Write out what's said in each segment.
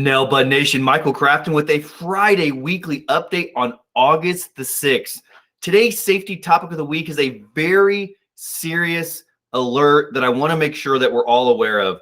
Nail Bud Nation, Michael Crafton with a Friday weekly update on August the 6th. Today's safety topic of the week is a very serious alert that I want to make sure that we're all aware of.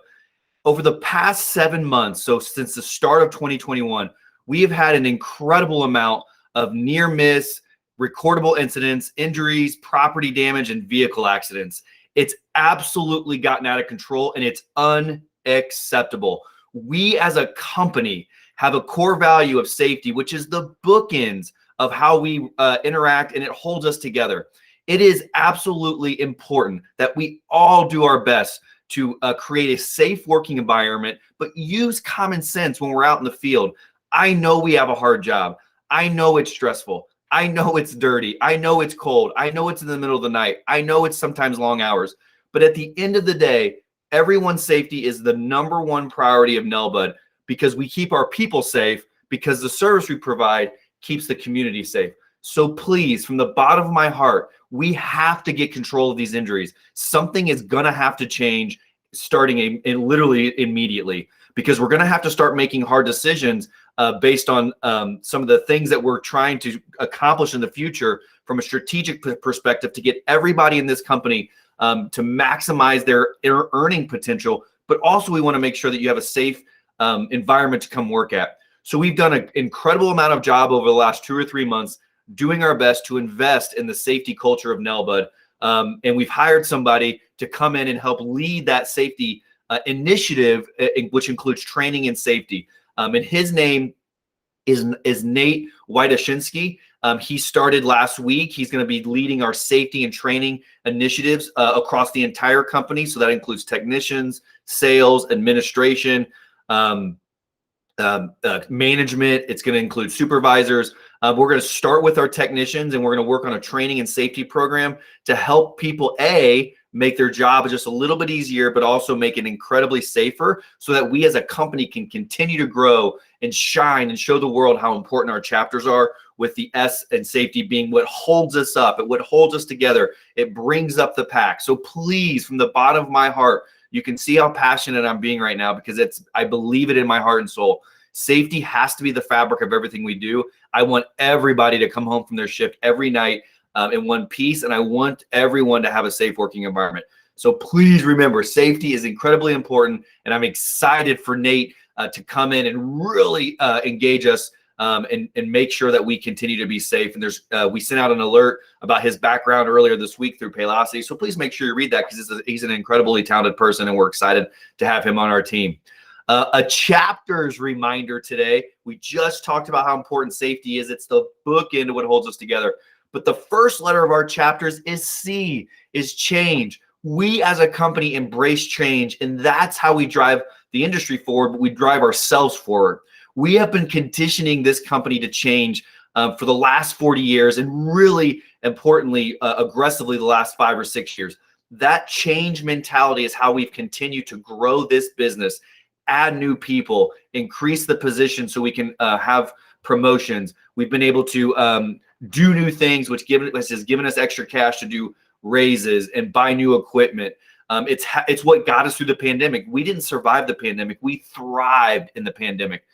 Over the past 7 months, so since the start of 2021, we have had an incredible amount of near miss, recordable incidents, injuries, property damage, and vehicle accidents. It's absolutely gotten out of control and it's unacceptable. We as a company have a core value of safety, which is the bookends of how we interact, and it holds us together. It is absolutely important that we all do our best to create a safe working environment, but use common sense when we're out in the field. I know we have a hard job. I know it's stressful. I know it's dirty. I know it's cold. I know it's in the middle of the night. I know it's sometimes long hours. But at the end of the day, everyone's safety is the number one priority of Nelbud, because we keep our people safe, because the service we provide keeps the community safe. So please, from the bottom of my heart, we have to get control of these injuries. Something is going to have to change starting literally immediately, because we're going to have to start making hard decisions based on some of the things that we're trying to accomplish in the future from a strategic perspective to get everybody in this company to maximize their earning potential. But also we want to make sure that you have a safe environment to come work at. So we've done an incredible amount of job over the last 2 or 3 months doing our best to invest in the safety culture of Nelbud. And we've hired somebody to come in and help lead that safety initiative, which includes training and safety. And his name is Nate Wydashinsky. He started last week. He's going to be leading our safety and training initiatives across the entire company. So that includes technicians, sales, administration, management. It's going to include supervisors. We're going to start with our technicians, and we're going to work on a training and safety program to help people, make their job just a little bit easier, but also make it incredibly safer, so that we as a company can continue to grow and shine and show the world how important our chapters are, with the S and safety being what holds us up and what holds us together. It brings up the pack. So please, from the bottom of my heart, you can see how passionate I'm being right now, because I believe it in my heart and soul. Safety has to be the fabric of everything we do. I want everybody to come home from their shift every night in one piece, and I want everyone to have a safe working environment. So please remember, safety is incredibly important, and I'm excited for Nate to come in and really engage us and make sure that we continue to be safe. And we sent out an alert about his background earlier this week through Paylocity, so please make sure you read that, because he's an incredibly talented person, and we're excited to have him on our team. A chapters reminder today. We just talked about how important safety is. It's the bookend of what holds us together. But the first letter of our chapters is C, is change. We as a company embrace change, and that's how we drive the industry forward, but we drive ourselves forward. We have been conditioning this company to change for the last 40 years, and really importantly, aggressively the last 5 or 6 years. That change mentality is how we've continued to grow this business, add new people, increase the position so we can have promotions. We've been able to do new things, which has given us extra cash to do raises and buy new equipment. It's what got us through the pandemic. We didn't survive the pandemic. We thrived in the pandemic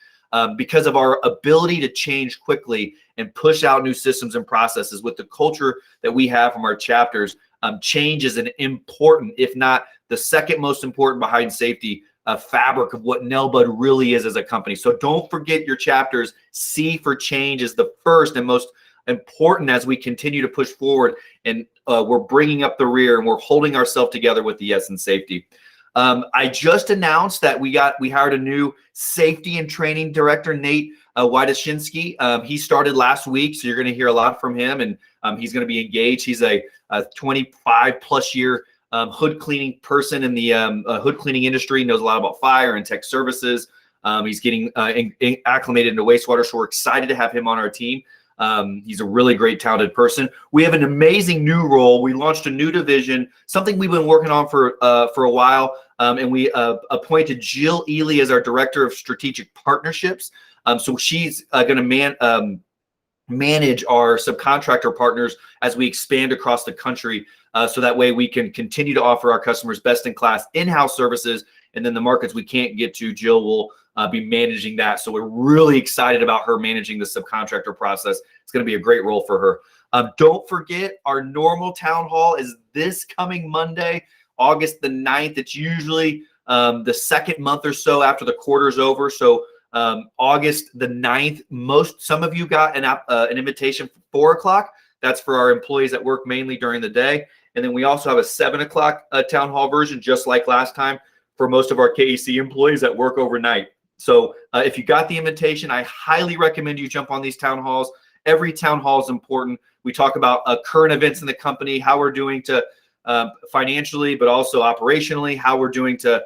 because of our ability to change quickly and push out new systems and processes. With the culture that we have from our chapters, change is an important, if not the second most important behind safety, fabric of what Nelbud really is as a company. So don't forget your chapters. C for change is the first and most important as we continue to push forward, and we're bringing up the rear, and we're holding ourselves together with the S in safety. I just announced that we hired a new safety and training director, Nate Wydashinsky. He started last week, so you're going to hear a lot from him, and he's going to be engaged. He's a 25 plus year hood cleaning person in the hood cleaning industry. He knows a lot about fire and tech services. He's getting acclimated into wastewater, so we're excited to have him on our team. He's a really great, talented person. We have an amazing new role. We launched a new division, something we've been working on for a while, and we appointed Jill Ely as our Director of Strategic Partnerships. So she's going to manage our subcontractor partners as we expand across the country, so that way we can continue to offer our customers best-in-class in-house services. And then the markets we can't get to, Jill will be managing that. So we're really excited about her managing the subcontractor process. It's going to be a great role for her. Don't forget, our normal town hall is this coming Monday, August the 9th. It's usually the second month or so after the quarter's over. So August the 9th, some of you got an invitation for 4 o'clock. That's for our employees that work mainly during the day. And then we also have a 7 o'clock town hall version, just like last time, for most of our KEC employees that work overnight. So if you got the invitation, I highly recommend you jump on these town halls. Every town hall is important. We talk about current events in the company, how we're doing to financially, but also operationally, how we're doing to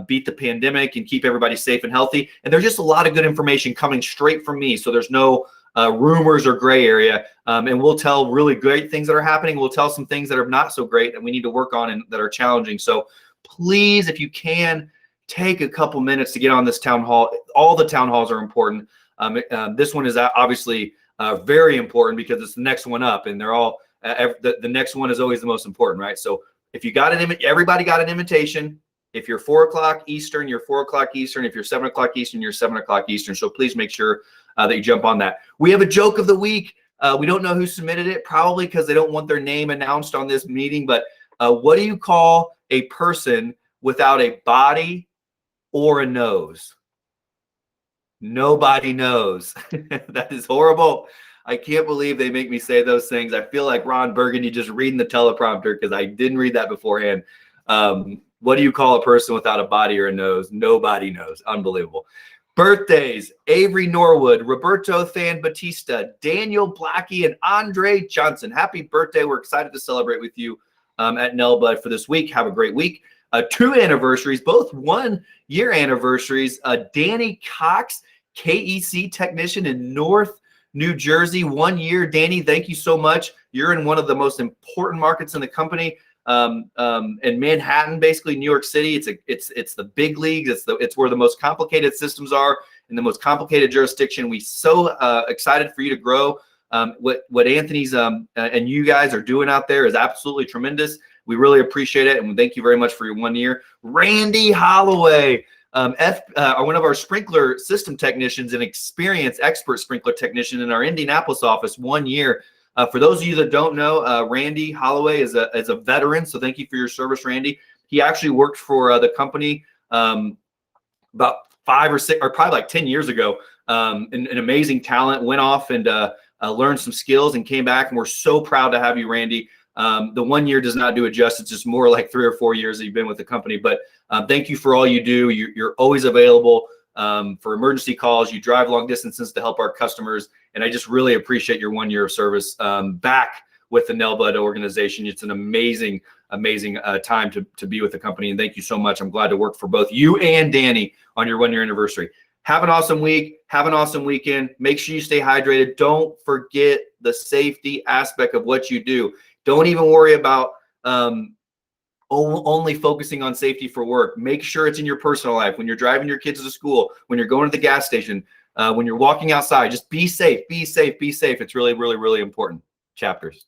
beat the pandemic and keep everybody safe and healthy. And there's just a lot of good information coming straight from me. So there's no rumors or gray area. And we'll tell really great things that are happening. We'll tell some things that are not so great that we need to work on and that are challenging. So please, if you can, take a couple minutes to get on this town hall. All the town halls are important. This one is obviously very important because it's the next one up, and they're all the next one is always the most important, right? So if you got everybody got an invitation. If you're 4 o'clock Eastern, you're 4 o'clock Eastern. If you're 7 o'clock Eastern, you're 7 o'clock Eastern. So please make sure that you jump on that. We have a joke of the week. We don't know who submitted it, probably because they don't want their name announced on this meeting. But what do you call a person without a body or a nose? Nobody knows. That is horrible. I can't believe they make me say those things. I feel like Ron Burgundy just reading the teleprompter because I didn't read that beforehand. What do you call a person without a body or a nose? Nobody knows. Unbelievable. Birthdays: Avery Norwood, Roberto Fan Batista, Daniel Blackie, and Andre Johnson. Happy birthday. We're excited to celebrate with you at Nelbud for this week. Have a great week. 2 anniversaries, both 1-year anniversaries. Danny Cox, KEC technician in North New Jersey, 1 year. Danny, thank you so much. You're in one of the most important markets in the company. In Manhattan, basically New York City. It's the big leagues. It's where the most complicated systems are in the most complicated jurisdiction. We so excited for you to grow. What Anthony's and you guys are doing out there is absolutely tremendous. We really appreciate it, and we thank you very much for your 1 year. Randy Holloway, one of our sprinkler system technicians, an experienced expert sprinkler technician in our Indianapolis office, 1 year. For those of you that don't know, Randy Holloway is a veteran, so thank you for your service, Randy. He actually worked for the company about 5 or 6, or probably like 10 years ago. An amazing talent, went off and learned some skills and came back, and we're so proud to have you, Randy. The 1 year does not do it justice. It's just more like 3 or 4 years that you've been with the company. But thank you for all you do. You're always available for emergency calls. You drive long distances to help our customers. And I just really appreciate your 1 year of service back with the Nelbud organization. It's an amazing time to be with the company. And thank you so much. I'm glad to work for both you and Danny on your 1 year anniversary. Have an awesome week. Have an awesome weekend. Make sure you stay hydrated. Don't forget the safety aspect of what you do. Don't even worry about only focusing on safety for work. Make sure it's in your personal life. When you're driving your kids to school, when you're going to the gas station, when you're walking outside, just be safe, be safe, be safe. It's really, really, really important. Chapters.